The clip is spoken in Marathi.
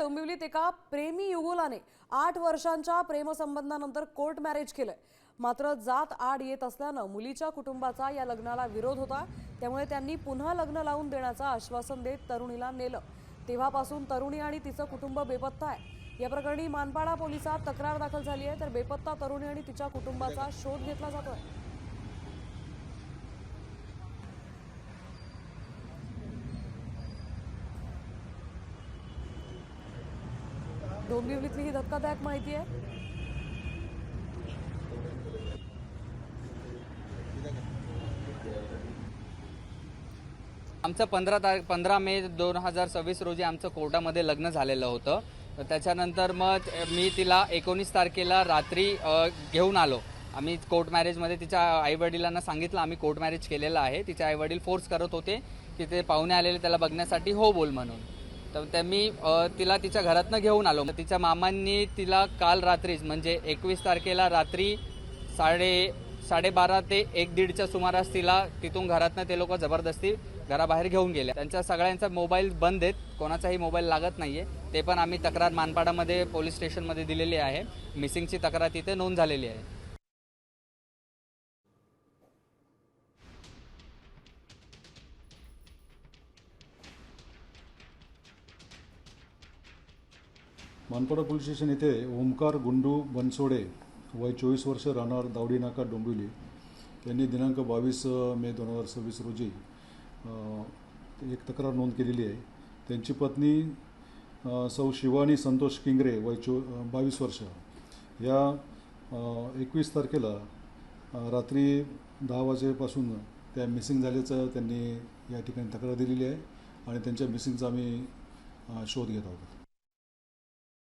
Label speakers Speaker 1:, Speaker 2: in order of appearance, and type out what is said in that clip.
Speaker 1: डोंबिवलीत एका प्रेमी युगुलाने 8 वर्षांच्या प्रेमसंबंधानंतर कोर्ट मॅरेज केलंय। मात्र जात आड येत असल्यानं मुलीच्या कुटुंबाचा या लग्नाला विरोध होता। त्यामुळे त्यांनी पुन्हा लग्न लावून देण्याचं आश्वासन देत तरुणीला नेलं। तेव्हापासून तरुणी आणि तिचं कुटुंब बेपत्ता आहे। या प्रकरणी मानपाडा पोलिसात तक्रार दाखल झाली आहे, तर बेपत्ता तरुणी आणि तिच्या कुटुंबाचा शोध घेतला जातोय। डोंबिवलीतली ही धक्कादायक माहिती आहे।
Speaker 2: आमचं 15 मे 2026 रोजी आमचं कोर्टामध्ये लग्न झालेलं होतं। त्याच्यानंतर मग मी तिला 19 तारखेला रात्री घेऊन आलो। आम्ही कोर्ट मॅरेजमध्ये तिच्या आईवडिलांना सांगितलं आम्ही कोर्ट मॅरेज केलेलं आहे। तिचे आईवडील फोर्स करत होते की ते पाहुणे आलेले त्याला बघण्यासाठी हो बोल म्हणून। तर मी तिला तिच्या घरातनं घेऊन आलो। तिच्या मामांनी तिला काल रात्रीच म्हणजे 21 तारखेला रात्री 12:30 ते 1:30च्या सुमारास तिला तिथून घरातनं ते लोक जबरदस्ती घराबाहेर घेऊन गेले। त्यांच्या सगळ्यांचा मोबाईल बंद आहेत, कोणाचाही मोबाईल लागत नाहीये। ते पण आम्ही तक्रार मानपाडामध्ये पोलीस स्टेशनमध्ये दिलेली आहे। मिसिंगची तक्रार तिथे नोंद झालेली आहे।
Speaker 3: मानपाडा पोलीस स्टेशन येथे ओमकार गुंडू बनसोडे वय 24 वर्ष राहणार दावडी नाका डोंबिवली यांनी दिनांक 22 मे 2026 रोजी एक तक्रार नोंद केलेली आहे। त्यांची पत्नी सौ शिवानी संतोष किंगरे वय 22 वर्ष या 21 तारखेला रात्री 10 वाजेपासून त्या मिसिंग झाल्याचं त्यांनी या ठिकाणी तक्रार दिलेली आहे आणि त्यांच्या मिसिंगचा आम्ही शोध घेत आहोत।